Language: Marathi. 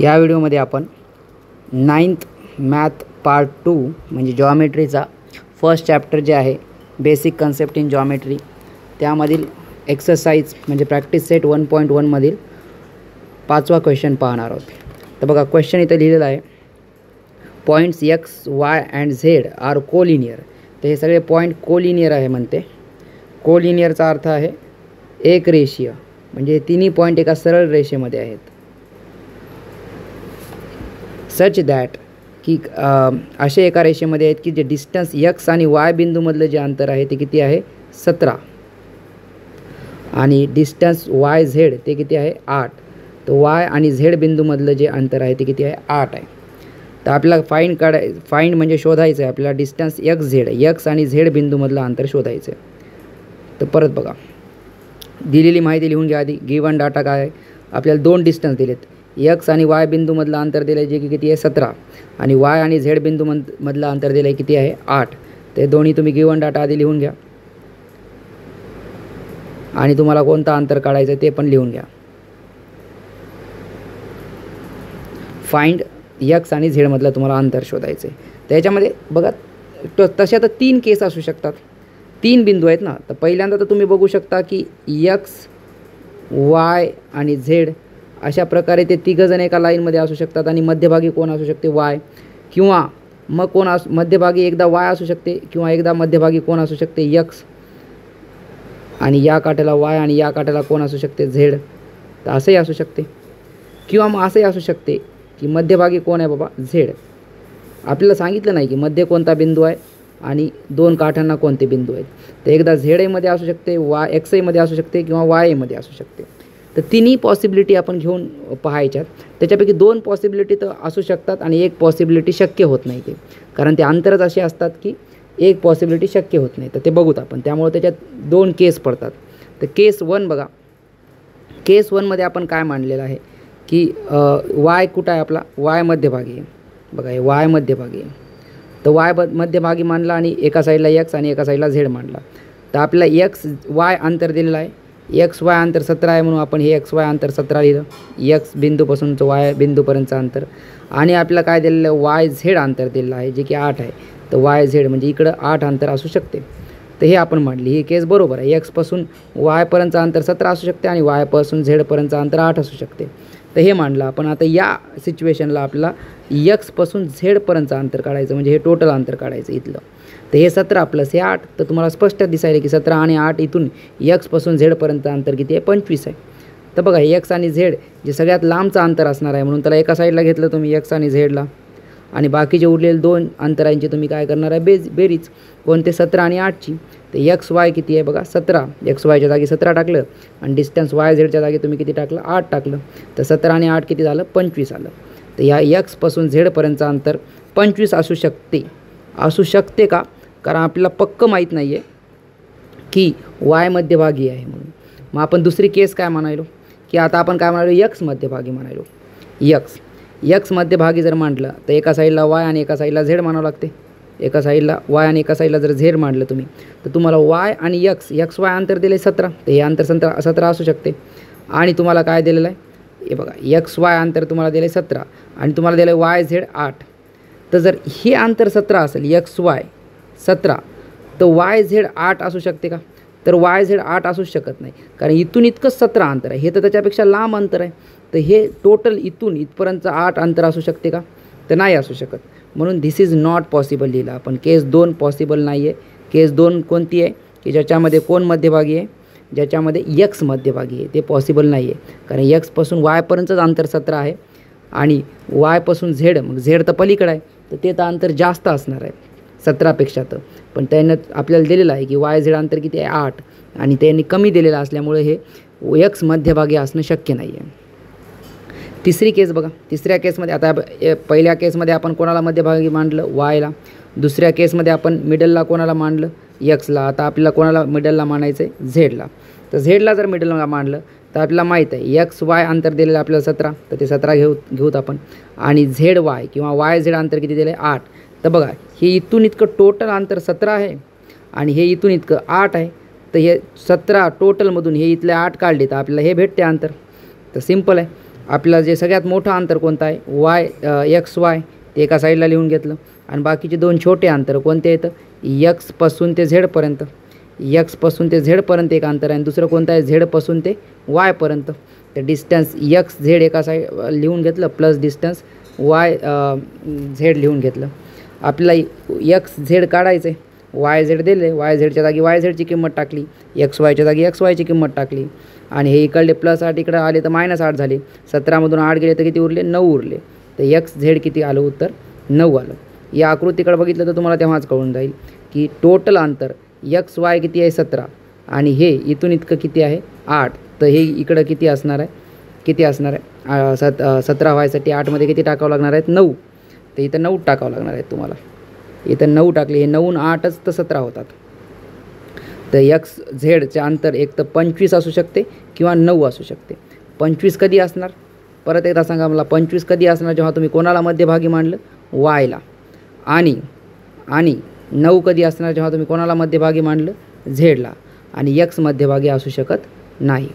या व्हिडिओमध्ये आपण 9th मॅथ पार्ट 2 म्हणजे जॉमेट्रीचा फर्स्ट चॅप्टर जे आहे बेसिक कन्सेप्ट इन जॉमेट्री त्यामधील एक्सरसाइज म्हणजे प्रॅक्टिस सेट 1.1 मधील 5वा क्वेश्चन पाहणार आहोत। तर बघा क्वेश्चन इथे लिहिलेला आहे, points X Y and Z are collinear. तर हे सगळे पॉईंट कोलिनियर आहे म्हणते। कोलिनियरचा अर्थ आहे एक रेषीय, म्हणजे तिन्ही पॉईंट एका सरळ रेषेमध्ये आहेत। सच दॅट की असे एका रेषेमध्ये आहेत की जे डिस्टन्स एक्स आणि वाय बिंदूमधलं जे अंतर आहे ते किती आहे 17 आणि डिस्टन्स वाय झेड ते किती आहे 8। तर वाय आणि झेड बिंदूमधलं जे अंतर आहे ते किती आहे 8 आहे। तर आपल्याला फाइंड म्हणजे शोधायचं आहे आपल्याला डिस्टन्स एक्स आणि झेड बिंदूमधलं अंतर शोधायचं आहे। तर परत बघा दिलेली माहिती लिहून घ्या आधी। गिवन डाटा काय आहे, आपल्याला दोन डिस्टन्स दिलेत, एक्स आणि वाय बिंदूमधलं अंतर दिलं आहे जे की किती आहे 17 आणि वाय आणि झेड बिंदूमधलं अंतर दिलं आहे किती आहे 8। ते दोन्ही तुम्ही गिवन डाटा आधी लिहून घ्या आणि तुम्हाला कोणतं अंतर काढायचं ते पण लिहून घ्या। फाइंड एक्स आणि झेड मधलं तुम्हाला अंतर शोधायचं आहे। त्याच्यामध्ये बघा तशा तर 3 केस असू शकतात, 3 बिंदू आहेत ना। तर पहिल्यांदा तर तुम्ही बघू शकता की एक्स वाय आणि झेड अशा प्रकारे ते तिघंजण एका लाईनमध्ये असू शकतात आणि मध्यभागी कोण असू शकते वाय, किंवा मग कोण मध्यभागी एकदा वाय असू शकते किंवा एकदा मध्यभागी कोण असू शकते एक्स आणि या काट्याला वाय आणि या काट्याला कोण असू शकते झेड। तर असंही असू शकते किंवा मग असंही असू शकते की मध्यभागी कोण आहे बाबा झेड। आपल्याला सांगितलं नाही की मध्ये कोणता बिंदू आहे आणि दोन काठांना कोणते बिंदू आहेत। तर एकदा झेड मध्ये असू शकते, वाय एक्स मध्ये असू शकते किंवा वाय मध्ये असू शकते। तर तिन्ही पॉसिबिलिटी आपण घेऊन पाहायच्यात। त्याच्यापैकी 2 पॉसिबिलिटी तर असू शकतात आणि एक पॉसिबिलिटी शक्य होत नाही, ते कारण ते अंतरच असे असतात की एक पॉसिबिलिटी शक्य होत नाही। तर ते बघूत आपण, त्यामुळे त्याच्यात 2 केस पडतात। तर केस 1 बघा, केस 1 मध्ये आपण काय मांडलेलं आहे की वाय कुठं आहे आपला, वाय मध्यभागी आहे। बघा हे वाय मध्यभागी आहे, तर वाय मध्यभागी मांडला आणि एका साईडला एक्स आणि एका साईडला झेड मांडला। तर आपल्याला एक्स वाय अंतर दिलेलं आहे, एक्स वाय अंतर 17 आहे म्हणून आपण हे एक्स वाय अंतर 17 लिहिलं, एक्स बिंदूपासूनचं वाय बिंदूपर्यंतचं अंतर। आणि आपल्याला काय दिलेलं आहे वाय झेड अंतर दिलेलं आहे जे की 8 आहे। तर वाय झेड म्हणजे इकडं 8 अंतर असू शकते। तर हे आपण मांडली, ही केस बरोबर आहे। एक्सपासून वायपर्यंतचं अंतर 17 असू शकते आणि वायपासून झेडपर्यंतचं अंतर 8 असू शकते। तर हे मांडलं आपण। आता या सिच्युएशनला आपल्याला एक्सपासून झेडपर्यंतचं अंतर काढायचं, म्हणजे हे टोटल अंतर काढायचं इथलं। तर हे 17 प्लस हे 8, तर तुम्हाला स्पष्ट दिसायला की 17 आणि 8 इथून एक्सपासून झेडपर्यंत अंतर किती आहे 25 आहे। तर बघा एक्स आणि झेड जे सगळ्यात लांबचं अंतर असणार आहे म्हणून त्याला एका साईडला घेतलं तुम्ही एक्स आणि झेडला, आणि बाकीचे उरलेले 2 अंतरांची तुम्ही काय करणार आहे बेरीज, कोणते 17 आणि 8ची। तर एक्स वाय किती आहे बघा 17, एक्स वायच्या जागी 17 टाकलं आणि डिस्टन्स वाय झेडच्या जागी तुम्ही किती टाकलं 8 टाकलं। तर 17 आणि 8 किती झालं 25 आलं। तर या एक्सपासून झेडपर्यंतचं अंतर 25 असू शकते का, कारण आपल्याला पक्क माहीत नाही आहे की वाय मध्यभागी आहे म्हणून। मग आपण दुसरी केस काय म्हणायलो की आता आपण काय म्हणालो एक्स मध्यभागी म्हणायलो। एक्स मध्यभागी जर मांडलं तर एका साईडला वाय आणि एका साईडला झेड मानावं लागते। एका साईडला वाय आणि एका साईडला जर झेड मांडलं तुम्ही तर तुम्हाला वाय आणि एक्स वाय अंतर दिलं आहे 17, तर हे अंतर 17 असू शकते। आणि तुम्हाला काय दिलेलं आहे हे बघा एक्स वाय अंतर तुम्हाला दिलं आहे 17 आणि तुम्हाला दिलं आहे वाय झेड 8। तर जर हे अंतर 17 असेल एक्स वाय 17, तर वाय झेड 8 असू शकते का, तर वाय झेड 8 असूच शकत नाही, कारण इथून इतकंच 17 अंतर आहे, हे तर त्याच्यापेक्षा लांब अंतर आहे। तर हे टोटल इथून इथपर्यंतचं 8 अंतर असू शकते का, तर नाही असू शकत। म्हणून धिस इज नॉट पॉसिबल लिहिलं आपण। केस 2 पॉसिबल नाही आहे। केस 2 कोणती आहे की ज्याच्यामध्ये कोण मध्यभागी आहे, ज्याच्यामध्ये एक्स मध्यभागी आहे, ते पॉसिबल नाही आहे, कारण एक्सपासून वायपर्यंतचं अंतर 17 आहे आणि वायपासून झेड, मग झेड तर पलीकडे आहे, तर ते तर अंतर जास्त असणार आहे 17पेक्षा। तर पण त्यानं आपल्याला दिलेलं आहे की वाय झेड अंतर किती आहे 8 आणि त्यांनी कमी दिलेलं असल्यामुळे हे एक्स मध्यभागी असणं शक्य नाही आहे। तिसरी केस बघा, तिसऱ्या केसमध्ये आता पहिल्या केसमध्ये आपण कोणाला मध्यभागी मांडलं वायला, दुसऱ्या केसमध्ये आपण मिडलला कोणाला मांडलं एक्सला। आता आपल्याला कोणाला मिडलला मांडायचं आहे झेडला। तर झेडला जर मिडलला मांडलं तर आपल्याला माहीत आहे एक्स वाय अंतर दिलेलं आपल्याला 17, तर ते 17 घेऊत आपण। आणि झेड वाय किंवा वाय झेड अंतर किती दिलं आहे 8। तर बघा हे इथून इतकं टोटल अंतर 17 आहे आणि हे इथून इतकं 8 आहे। तर हे 17 टोटलमधून हे इथले 8 काढले तर आपल्याला हे भेटते अंतर। तर सिम्पल आहे। आपलं जे सगळ्यात मोठं अंतर कोणतं आहे, वाय एक्स वाय, ते एका साईडला लिहून घेतलं. आणि बाकीचे दोन छोटे अंतर कोणते येतं, यक्सपासून ते झेडपर्यंत. यक्सपासून ते झेडपर्यंत एक अंतर आहे आणि दुसरं कोणतं आहे, झेडपासून ते वायपर्यंत. तर डिस्टन्स यक्स झेड एका साईड लिहून घेतलं प्लस डिस्टन्स वाय झेड लिहून घेतलं. आपल्याला यक्स झेड काढायचं आहे, वाय झेड दिले, वाय झेडच्या जागी वाय झेडची किंमत टाकली, एक्स वायच्या जागी एक्स वायची किंमत टाकली. आणि हे इकडले +8 इकडं आले तर -8 झाले. 17मधून 8 गेले तर किती उरले, 9 उरले. तर एक्स झेड किती आलं उत्तर, 9 आलं. या आकृतीकडे बघितलं तर तुम्हाला तेव्हाच कळून जाईल की टोटल अंतर एक्स वाय किती आहे, 17, आणि हे इथून इतकं किती आहे, 8. तर हे इकडं किती असणार आहे, किती असणार आहे, 17 व्हायसाठी 8मध्ये किती टाकावं लागणार आहेत, 9. तर इथं 9 टाकावं लागणार आहेत तुम्हाला. इथं 9 टाकले, हे 9 आणि 8च तर 17 होतात. तर एक्स झेडचे अंतर एक तर 25 असू शकते किंवा 9 असू शकते. 25 कधी असणार, परत एकदा सांगा मला, 25 कधी असणार जेव्हा तुम्ही कोणाला मध्यभागी मांडलं, वायला. आणि 9 कधी असणार जेव्हा तुम्ही कोणाला मध्यभागी मांडलं, झेडला. आणि एक्स मध्यभागी असू शकत नाही.